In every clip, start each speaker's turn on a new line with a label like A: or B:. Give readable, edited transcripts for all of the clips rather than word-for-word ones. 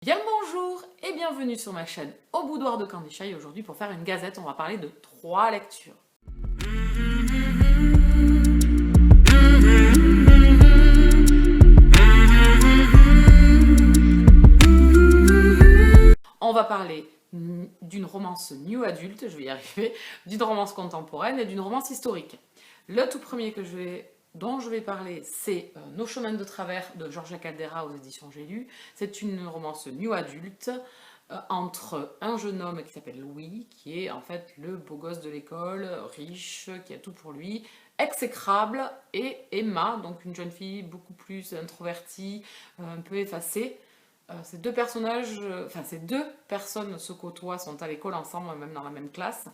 A: Bien le bonjour et bienvenue sur ma chaîne Au Boudoir de Candy Shy. Aujourd'hui pour faire une gazette, on va parler de 3 lectures. On va parler d'une romance new adulte, je vais y arriver, d'une romance contemporaine et d'une romance historique. Le tout premier dont je vais parler, c'est Nos chemins de travers de Georgia Caldera aux éditions J'ai lu. C'est une romance new adulte entre un jeune homme qui s'appelle Louis, qui est en fait le beau gosse de l'école, riche, qui a tout pour lui, exécrable, et Emma, donc une jeune fille beaucoup plus introvertie, un peu effacée. Ces deux personnages, ces deux personnes se côtoient, sont à l'école ensemble, même dans la même classe,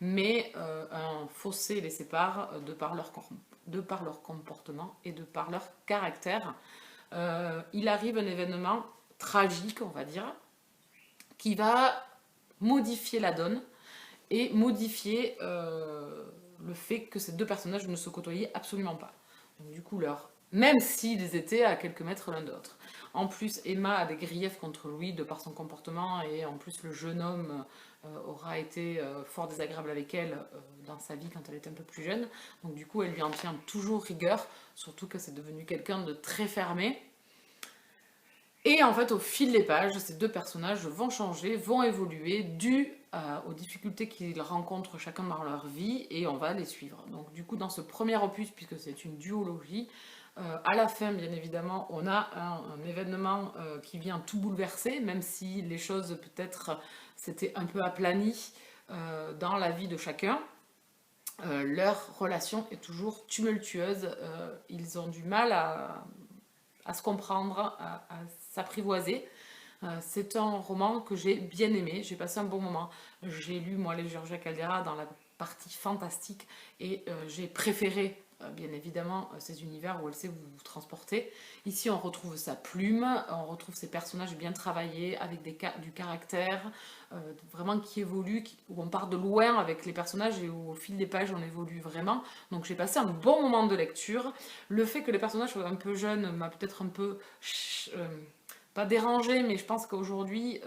A: mais un fossé les sépare de par leur comportement et de par leur caractère. Il arrive un événement tragique, on va dire, qui va modifier la donne et modifier le fait que ces deux personnages ne se côtoyaient absolument pas. Donc, du coup, même s'ils étaient à quelques mètres l'un de l'autre. En plus, Emma a des griefs contre Louis de par son comportement, et en plus le jeune homme aura été fort désagréable avec elle dans sa vie quand elle était un peu plus jeune. Donc du coup, elle lui en tient toujours rigueur, surtout que c'est devenu quelqu'un de très fermé. Et en fait, au fil des pages, ces deux personnages vont changer, vont évoluer, dû aux difficultés qu'ils rencontrent chacun dans leur vie, et on va les suivre. Donc du coup, dans ce premier opus, puisque c'est une duologie, à la fin, bien évidemment, on a un événement qui vient tout bouleverser, même si les choses, peut-être, s'étaient un peu aplanies dans la vie de chacun. Leur relation est toujours tumultueuse. Ils ont du mal à se comprendre, à s'apprivoiser. C'est un roman que j'ai bien aimé, j'ai passé un bon moment. J'ai lu, moi, les Georgia Caldera dans la partie fantastique, et j'ai préféré, bien évidemment, ces univers où elle sait vous transporter. Ici, on retrouve sa plume, on retrouve ses personnages bien travaillés, avec du caractère, vraiment qui évolue, où on part de loin avec les personnages et où au fil des pages, on évolue vraiment. Donc j'ai passé un bon moment de lecture. Le fait que les personnages soient un peu jeunes m'a peut-être un peu... pas dérangé, mais je pense qu'aujourd'hui,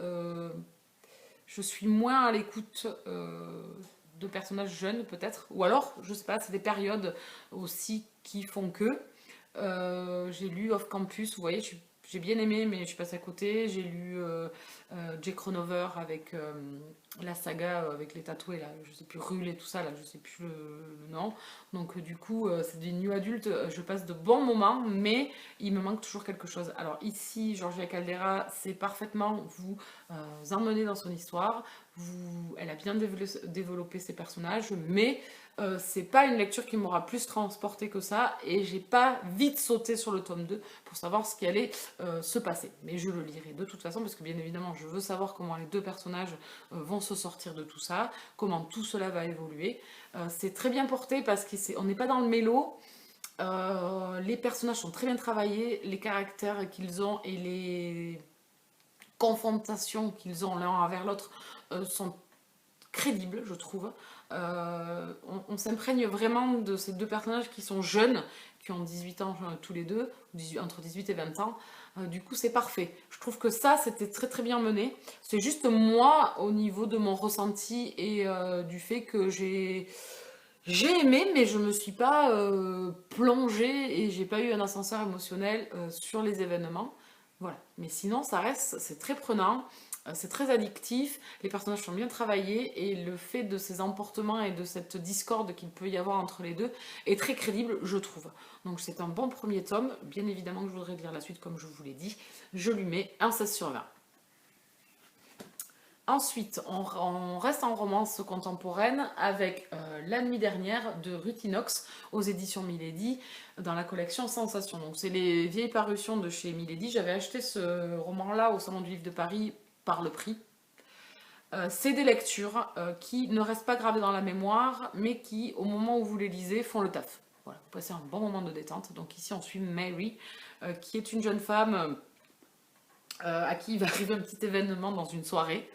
A: je suis moins à l'écoute de personnages jeunes, peut-être. Ou alors, je sais pas, c'est des périodes aussi qui font que. J'ai lu Off Campus, vous voyez, j'ai bien aimé, mais je suis passée à côté. J'ai lu Jack Ronover avec la saga avec les tatoués, là, je sais plus, Rule et tout ça, là, je sais plus le nom. Donc, du coup, c'est des new adultes, je passe de bons moments, mais il me manque toujours quelque chose. Alors, ici, Georgia Caldera sait parfaitement vous emmener dans son histoire. Elle a bien développé ses personnages, mais c'est pas une lecture qui m'aura plus transporté que ça, et j'ai pas vite sauté sur le tome 2 pour savoir ce qui allait se passer. Mais je le lirai de toute façon, parce que bien évidemment, je veux savoir comment les deux personnages vont se sortir de tout ça, comment tout cela va évoluer. C'est très bien porté parce qu'on n'est pas dans le mélo. Les personnages sont très bien travaillés, les caractères qu'ils ont et les confrontations qu'ils ont l'un envers l'autre sont crédibles, je trouve. On s'imprègne vraiment de ces deux personnages qui sont jeunes, qui ont 18 ans tous les deux, entre 18 et 20 ans. Du coup, c'est parfait. Je trouve que ça, c'était très très bien mené. C'est juste moi, au niveau de mon ressenti et du fait que j'ai aimé, mais je me suis pas plongée et j'ai pas eu un ascenseur émotionnel sur les événements. Voilà. Mais sinon, ça reste, c'est très prenant, c'est très addictif, les personnages sont bien travaillés, et le fait de ces emportements et de cette discorde qu'il peut y avoir entre les deux est très crédible, je trouve. Donc c'est un bon premier tome. Bien évidemment que je voudrais lire la suite, comme je vous l'ai dit. Je lui mets un 16/20. Ensuite, on reste en romance contemporaine avec La nuit dernière de Ruth Inox aux éditions Milady dans la collection Sensation. Donc c'est les vieilles parutions de chez Milady. J'avais acheté ce roman-là au Salon du Livre de Paris par le prix. C'est des lectures qui ne restent pas gravées dans la mémoire, mais qui, au moment où vous les lisez, font le taf. Voilà, vous passez un bon moment de détente. Donc ici, on suit Mary, qui est une jeune femme à qui il va arriver un petit événement dans une soirée.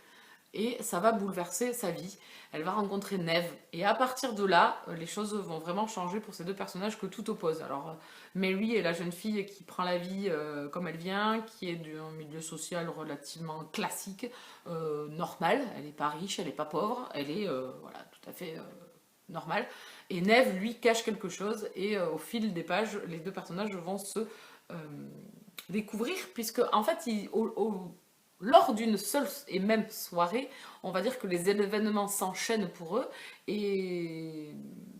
A: et ça va bouleverser sa vie. Elle va rencontrer Neve, et à partir de là, les choses vont vraiment changer pour ces deux personnages que tout oppose. Alors, Mary est la jeune fille qui prend la vie comme elle vient, qui est d'un milieu social relativement classique, normal. Elle n'est pas riche, elle n'est pas pauvre, elle est voilà, tout à fait normale. Et Neve, lui, cache quelque chose, et au fil des pages, les deux personnages vont se découvrir, puisque en fait, lors d'une seule et même soirée, on va dire que les événements s'enchaînent pour eux et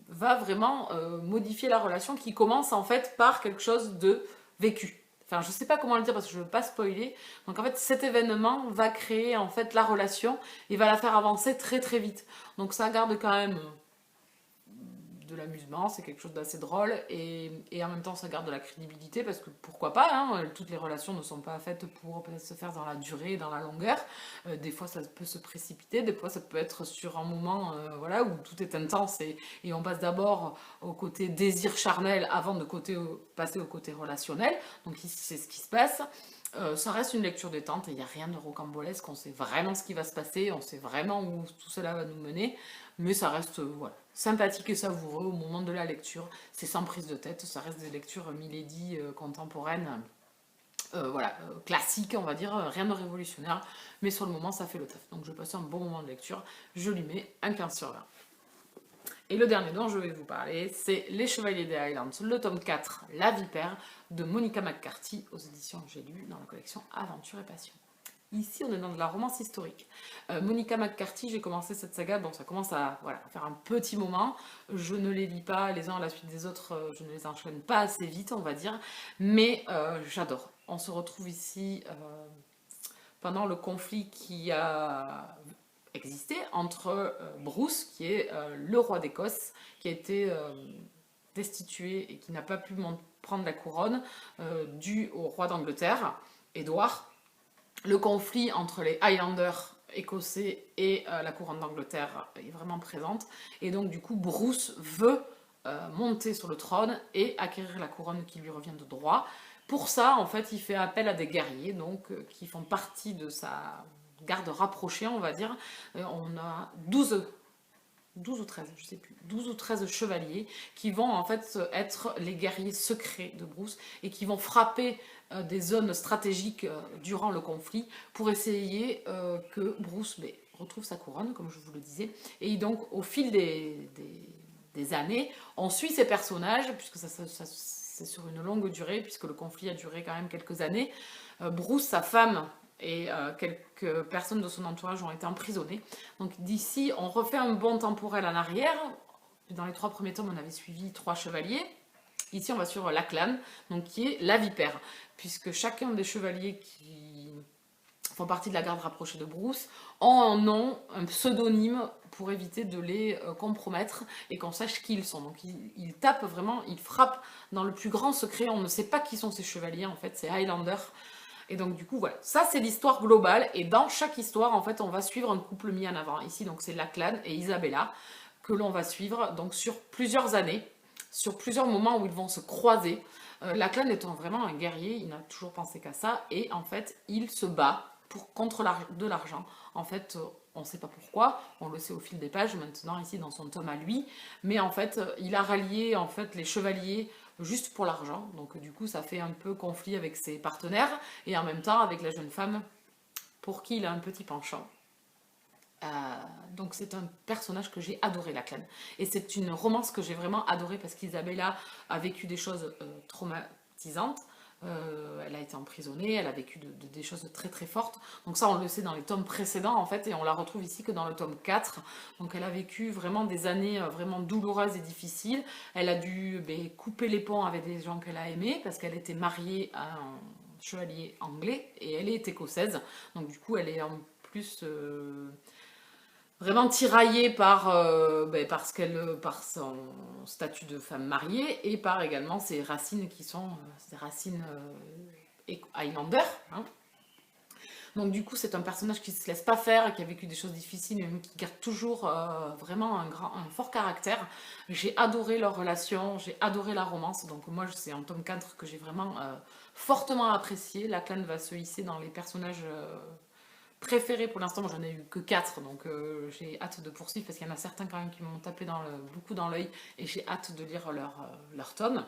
A: va vraiment modifier la relation qui commence en fait par quelque chose de vécu. Enfin, je sais pas comment le dire parce que je veux pas spoiler. Donc en fait, cet événement va créer en fait la relation et va la faire avancer très très vite. Donc ça garde quand même de l'amusement, c'est quelque chose d'assez drôle et en même temps ça garde de la crédibilité parce que pourquoi pas, hein, toutes les relations ne sont pas faites pour se faire dans la durée, dans la longueur. Des fois ça peut se précipiter, des fois ça peut être sur un moment voilà, où tout est intense et on passe d'abord au côté désir charnel avant de passer au côté relationnel. Donc c'est ce qui se passe. Ça reste une lecture détente et il n'y a rien de rocambolesque, on sait vraiment ce qui va se passer, on sait vraiment où tout cela va nous mener, mais ça reste voilà, sympathique et savoureux au moment de la lecture. C'est sans prise de tête, ça reste des lectures milady contemporaines, voilà, classiques on va dire, rien de révolutionnaire, mais sur le moment ça fait le taf. Donc je passe un bon moment de lecture, je lui mets un 15 sur 20. Et le dernier dont je vais vous parler, c'est Les Chevaliers des Highlands, le tome 4, La Vipère, de Monica McCarthy, aux éditions J'ai lu, dans la collection Aventure et Passion. Ici, on est dans de la romance historique. Monica McCarthy, j'ai commencé cette saga, bon, ça commence à voilà, faire un petit moment. Je ne les lis pas les uns à la suite des autres, je ne les enchaîne pas assez vite, on va dire, mais j'adore. On se retrouve ici pendant le conflit qui a existé entre Bruce, qui est le roi d'Écosse, qui a été destitué et qui n'a pas pu prendre la couronne, dû au roi d'Angleterre, Édouard. Le conflit entre les Highlanders écossais et la couronne d'Angleterre est vraiment présente. Et donc, du coup, Bruce veut monter sur le trône et acquérir la couronne qui lui revient de droit. Pour ça, en fait, il fait appel à des guerriers, donc, qui font partie de sa garde rapprochée, on va dire. On a 12 ou 13, je sais plus, 12 ou 13 chevaliers qui vont en fait être les guerriers secrets de Bruce et qui vont frapper des zones stratégiques durant le conflit pour essayer que Bruce retrouve sa couronne, comme je vous le disais. Et donc, au fil des années, on suit ces personnages, puisque c'est sur une longue durée, puisque le conflit a duré quand même quelques années. Bruce, sa femme, et quelques personnes de son entourage ont été emprisonnées. Donc d'ici, on refait un bond temporel en arrière. Dans les 3 premiers tomes, on avait suivi 3 chevaliers. Ici, on va suivre Lachlan, donc qui est la vipère, puisque chacun des chevaliers qui font partie de la garde rapprochée de Bruce ont un nom, un pseudonyme pour éviter de les compromettre et qu'on sache qui ils sont. Donc ils tapent vraiment, ils frappent dans le plus grand secret. On ne sait pas qui sont ces chevaliers, en fait, c'est Highlander. Et donc du coup, voilà, ça c'est l'histoire globale, et dans chaque histoire, en fait, on va suivre un couple mis en avant. Ici, donc c'est Lachlan et Isabella, que l'on va suivre donc sur plusieurs années, sur plusieurs moments où ils vont se croiser. Lachlan étant vraiment un guerrier, il n'a toujours pensé qu'à ça, et en fait, il se bat contre de l'argent. En fait, on ne sait pas pourquoi, on le sait au fil des pages, maintenant ici dans son tome à lui, mais en fait, il a rallié en fait les chevaliers juste pour l'argent, donc du coup ça fait un peu conflit avec ses partenaires, et en même temps avec la jeune femme pour qui il a un petit penchant. Donc c'est un personnage que j'ai adoré, Lachlan. Et c'est une romance que j'ai vraiment adorée parce qu'Isabella a vécu des choses traumatisantes. Elle a été emprisonnée, elle a vécu des choses très très fortes. Donc ça on le sait dans les tomes précédents en fait, et on la retrouve ici que dans le tome 4. Donc elle a vécu vraiment des années vraiment douloureuses et difficiles. Elle a dû couper les ponts avec des gens qu'elle a aimés parce qu'elle était mariée à un chevalier anglais et elle est écossaise. Donc du coup elle est en plus vraiment tiraillée par son statut de femme mariée et par également ses racines qui sont ses racines Highlander. Hein. Donc du coup c'est un personnage qui ne se laisse pas faire, qui a vécu des choses difficiles, mais qui garde toujours vraiment un fort caractère. J'ai adoré leur relation, j'ai adoré la romance, donc moi c'est un tome 4 que j'ai vraiment fortement apprécié. Lachlan va se hisser dans les personnages préférés pour l'instant. Moi j'en ai eu que 4, donc j'ai hâte de poursuivre parce qu'il y en a certains quand même qui m'ont tapé beaucoup dans l'œil et j'ai hâte de lire leur tome.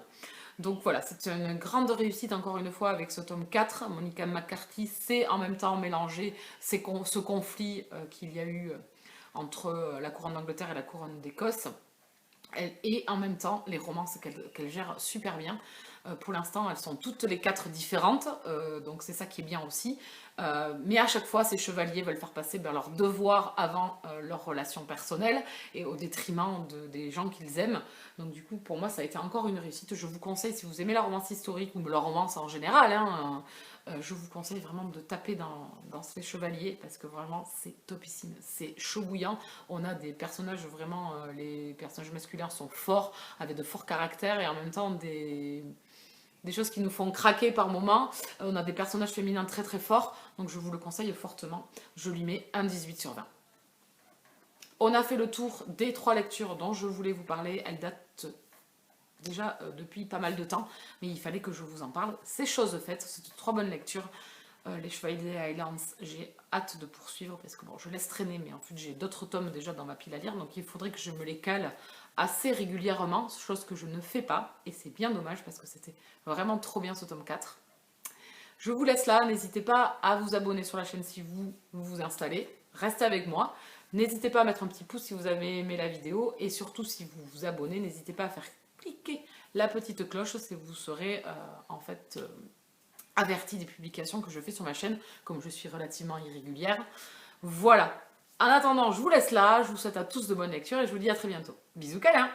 A: Donc voilà, c'est une grande réussite encore une fois avec ce tome 4. Monica McCarthy sait en même temps mélanger ce conflit qu'il y a eu entre la couronne d'Angleterre et la couronne d'Écosse. Et en même temps, les romances qu'elle gère super bien. Pour l'instant, elles sont toutes les 4 différentes, donc c'est ça qui est bien aussi. Mais à chaque fois, ces chevaliers veulent faire passer leur devoir avant leur relation personnelle et au détriment des gens qu'ils aiment. Donc du coup, pour moi, ça a été encore une réussite. Je vous conseille, si vous aimez la romance historique ou la romance en général, je vous conseille vraiment de taper dans ces chevaliers parce que vraiment c'est topissime, c'est chaud bouillant. On a des personnages vraiment, les personnages masculins sont forts, avec de forts caractères et en même temps des choses qui nous font craquer par moments. On a des personnages féminins très très forts, donc je vous le conseille fortement. Je lui mets un 18 sur 20. On a fait le tour des 3 lectures dont je voulais vous parler. Elles datent déjà depuis pas mal de temps, mais il fallait que je vous en parle. C'est chose faite, c'est 3 bonnes lectures. Les Chevaliers des Highlands, j'ai hâte de poursuivre parce que bon, je laisse traîner, mais en fait j'ai d'autres tomes déjà dans ma pile à lire, donc il faudrait que je me les cale assez régulièrement, chose que je ne fais pas, et c'est bien dommage parce que c'était vraiment trop bien ce tome 4. Je vous laisse là, n'hésitez pas à vous abonner sur la chaîne si vous vous installez, restez avec moi. N'hésitez pas à mettre un petit pouce si vous avez aimé la vidéo, et surtout si vous vous abonnez, n'hésitez pas à faire cliquer la petite cloche, si vous serez en fait averti des publications que je fais sur ma chaîne, comme je suis relativement irrégulière. Voilà. En attendant, je vous laisse là, je vous souhaite à tous de bonnes lectures et je vous dis à très bientôt. Bisous câlins.